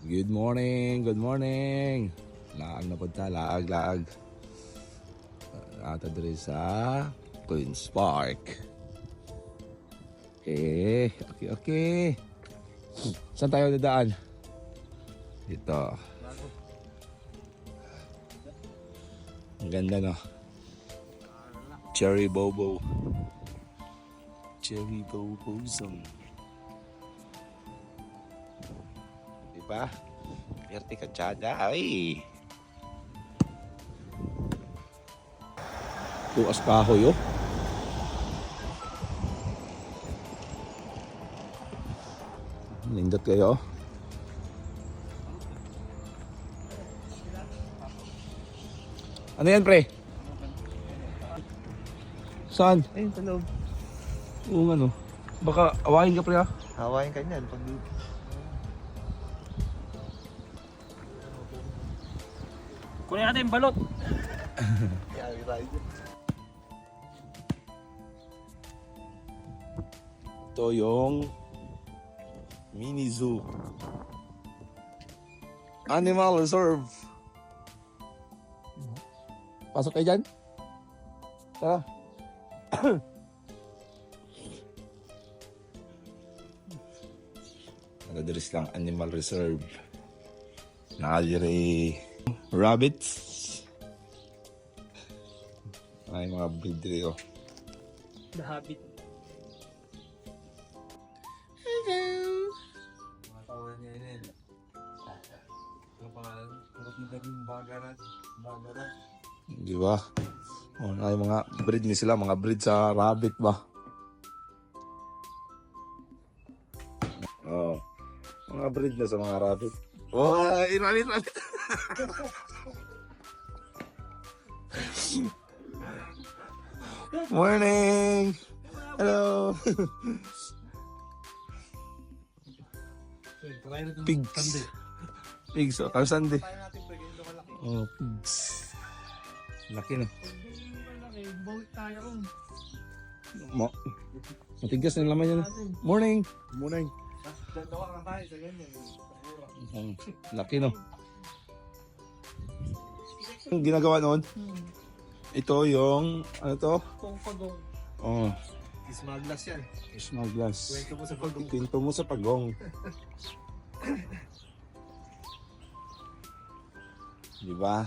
Good morning, good morning. Laag na punta, laag. Ato diri sa Queen's Park. Okay. Saan tayo dadaan? Dito. Ang ganda, no? Cherry Bobo Zone. Diba? Perte kachada. Ay! Tuas kahoy, oh. Lindot kayo. Ano yan, pre? Saan? Ayun, sa loob. Oo, ano? Baka awahin ka, pre, ha? Hawain ka niyan pag Kunin natin yung balot. yari tayo dyan. Ito yung mini zoo. Animal Reserve. Pasok kayo dyan? Tara. Nagadiris lang Animal Reserve. Nakadiri rabbits. Ay, mga breed diri, oh. The Habit. Mga tawa niya yun. Ang pangalan, turot na yung bagaran. Di ba? Oh, ay mga breed ni sila, mga breed sa rabbit ba? Oh. Mga breed na sa mga rabbit. Oh, rabbit. Morning. Hello. Pigs. Pigs, oh, kang Sunday. Oh, pigs. Laki na. Matigas na yung laman yan. Morning. Dalawa lang tayo sa ganyan. Laki, no? Ang ginagawa noon? Ito yung, ano to? Kung pagong. Oh, Small glass yan. small glass. Kwento mo sa pagong. Pinto mo sa pagong. Diba?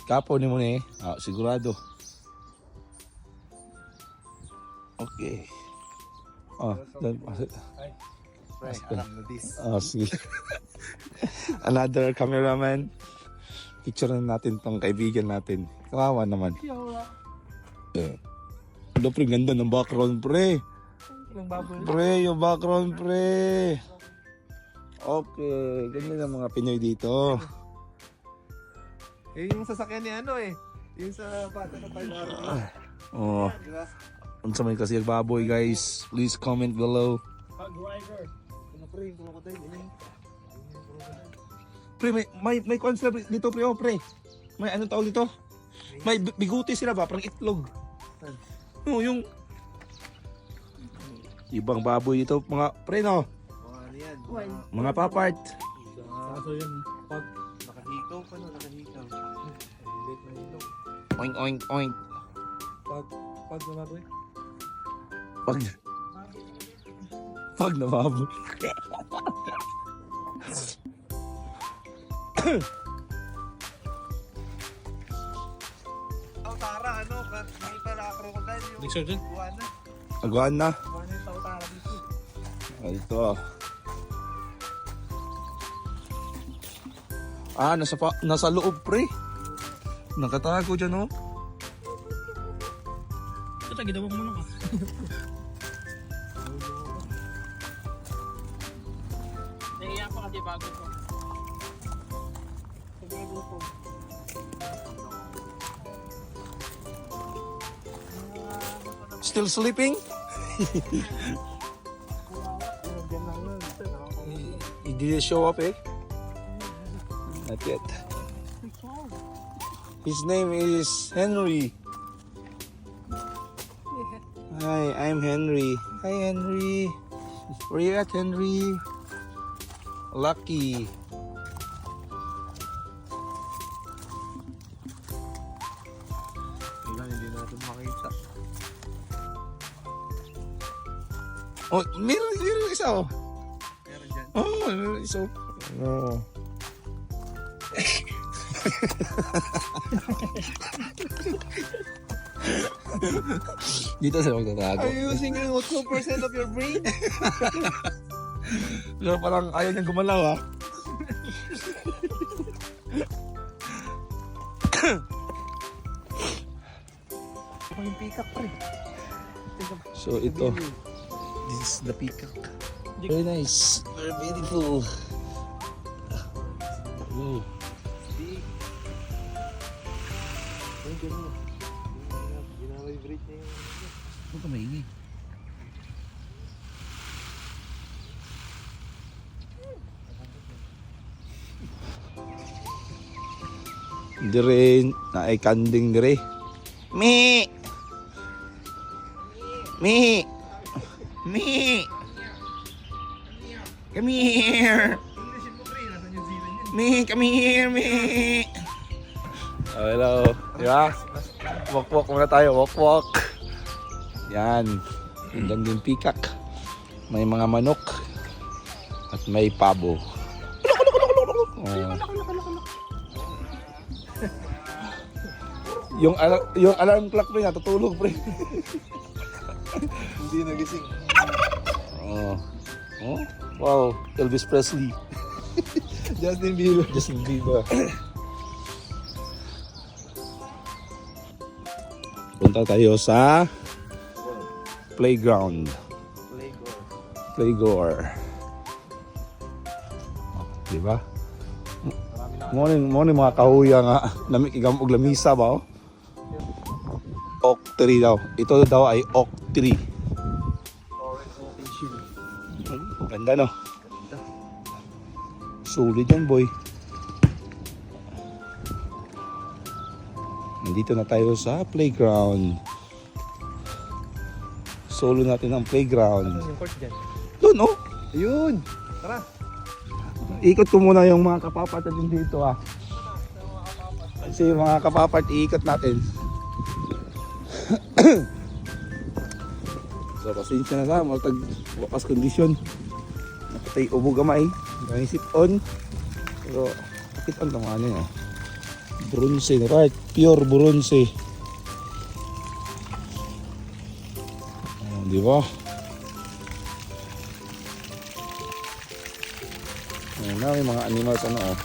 Kapo ni mo ni. Ah, sigurado. Okay. Oh, dan Right, alam na this. oh, sige. Another cameraman. Picture na natin tong kaibigan natin. Kawawa naman. Ano pre, ganda ng background pre. Yung baboy. Pre, yung background pre. Okay, ganda ng mga Pinoy dito. Eh, yung sasakyan ni ano eh. Yung sa bata na tayo araw. Oh, Diba? kung sa may kasi baboy guys, please comment below. Pag rider. Ano pre, yung kumakatay. Ganyan. Pre, may concept dito pre, oh pre. May anong tawag dito? May biguti sila ba? Parang itlog. Oh, yung ibang baboy dito, mga pre no? Mga ano yan. Mga papart. Kaso yun, pag nakahikaw pa no, nakahikaw. Late na hikaw. Oink, oink, oink. Pag namaboy. Pag na baboy. Tautara, ano, hindi pala crocodile yung Big surgeon? buwan na. Aguan na. Buwan na yung tautara dito. Ito. Ah, nasa loob pre. Nakatago dyan oh. Ito, ginawa mo naman. Naiiyak ko kasi bago ko. Bago ko. Still sleeping? He didn't show up eh? Not yet. His name is Henry. Hi, I'm Henry. Hi, Henry. Where you at, Henry? Lucky. Ilan, hindi natin makita. Oh, meron isa oh. Meron dyan. Oh, meron isa. Oh. Dito sila magtatago. Are you using 2% of your brain? Pero parang ayaw niyang gumalaw ah. Ako yung peacock pre. So ito, this is the peacock. Very nice, very beautiful. Wow. Ay, gano'n. Ginawibrate na yung... Huwag ka maingay. Dire na ay kanding dire. Mi. Mi. Mi. Come here. Mi, come here, Mi. Oh, hello. Di ba? Walk-walk muna tayo. Walk-walk. Yan. Hanggang din peacock. May mga manok. At may pabo. Oh. Yung alarm clock pre, natutulog pre. Hindi nagising. Oh. Oh. Wow, Elvis Presley. Justin Bieber. Justin Bieber. Punta tayo sa playground. Playgore. Di ba? Mo ni mga kahuya nga nami igam og lamisa ba oh? Oak tree daw. Ito daw ay oak tree. Ganda no? Sulit yan boy. Nandito na tayo sa playground. Solo natin ang playground. Yung court dyan. Doon oh. Ayun! Tara! Ikot ko muna yung mga kapapat natin dito ah. Kasi yung mga kapapat iikot natin. So pasensya na sa matag wakas kondisyon. Nakatay ubo gamay. Naisip on. Pero bakit ang tama niya? Bronze, right? Pure bronze. Di ba? Ayan na, may mga animals ano oh.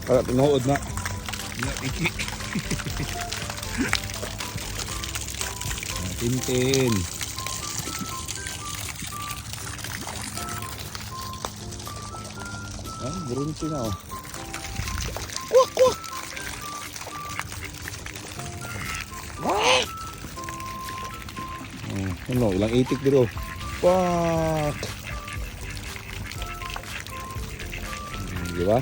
Para tinuod na. Iki. Tintin. Ah, bronze na oh. Kwak kwak. Kwak. Oh, ano, ilang itik dito. Kwak. Di ba?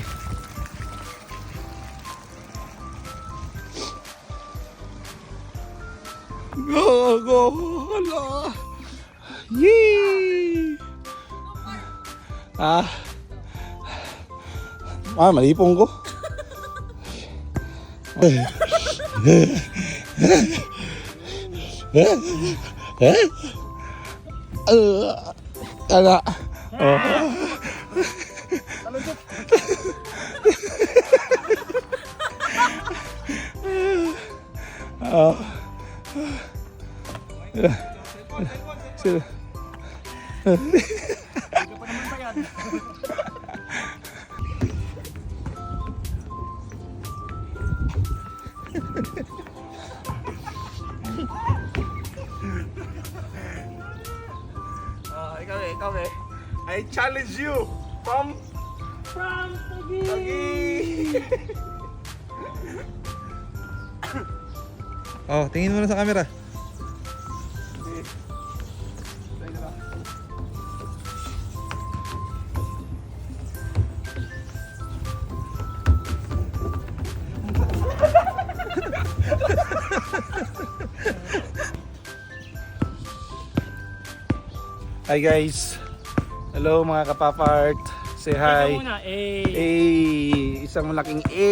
Go! Hala! Yee! Malipong ko. Kala. Oh. Oh. Sila. Ikaw eh. I challenge you from Taguig. Oh, tingin mo na sa camera. Hi guys. Hello mga kapapart. Say hi. Ikaw muna, Isang malaking A.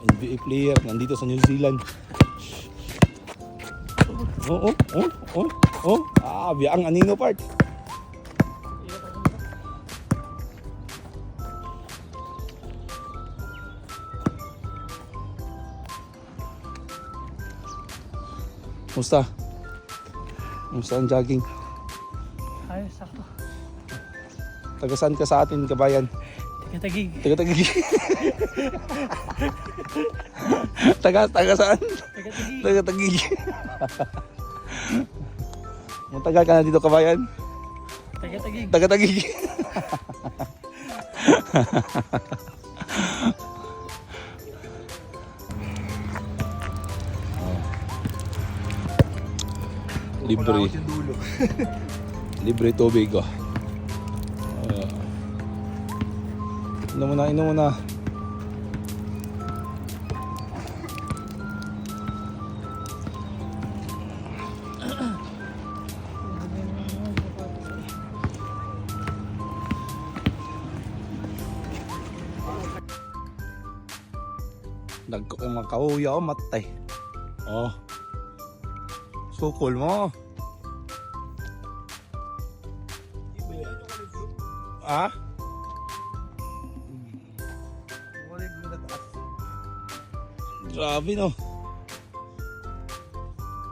NBA player nandito sa New Zealand. Biang anino part. Musta? Musta ang jogging? ayos ako. Taga-saan ka sa atin, kabayan? Tagig. Taga-tagig. Taga saan? Tagig. Taga-tagig. Matagal ka na dito, kabayan? Tagig. Taga-tagig. Libre. Libre tubig, oh. Inom mo na. Nagkumakauya ako matay. Oh. Sukol mo. Ah? Grabe no.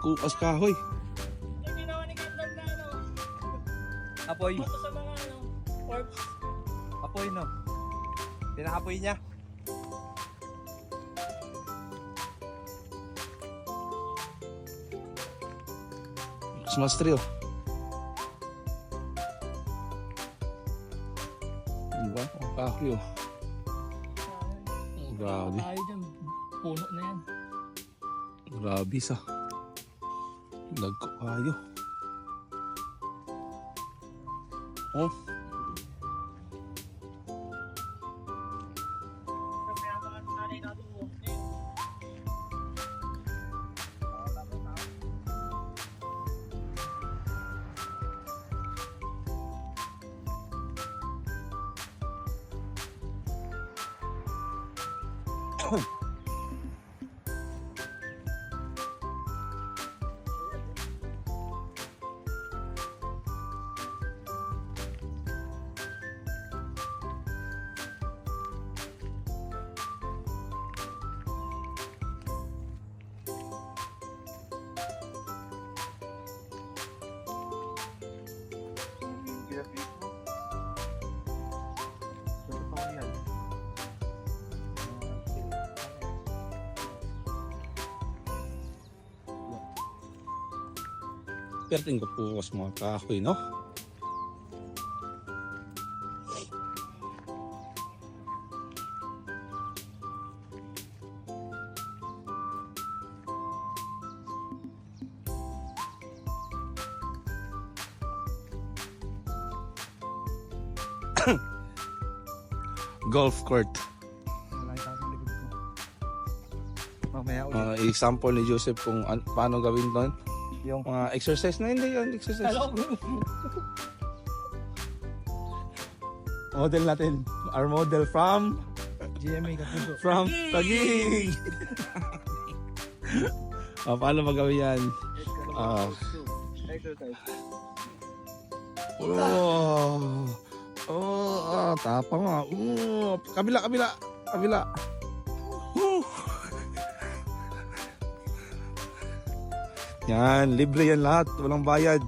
Kukas kahoy. Yung ginawa ni Kendall na ano, Apoy. foto sa mga ano, corpse. Apoy, no? Pinakapoy niya. Christmas tree oh. Diba? Ang kahoy oh. Grabe. Tayo dyan, puno na yan. Grabe sa. Nagkukayo. Oh. Perting ko po sa mga kahoy, no? Golf court. Nakita ko sa likod ko. Mamaya ulit. Example ni Joseph kung paano gawin doon. Yung Mga exercise na hindi yun, exercise. Hello. Model natin. Our model from GMA Kapuso. Taguig. Paano magawin yan? Exercise. Tapang nga. Kabila. Yan, libre yan lahat. Walang bayad.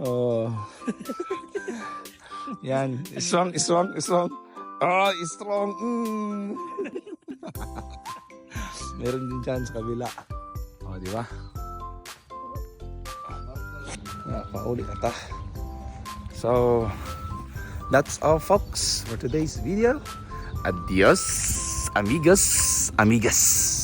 Oh. Yan, strong. Strong. Meron din dyan sa kabila. Oh, di ba? Pauli ata. So, that's all folks for today's video. Adios, amigos, amigas.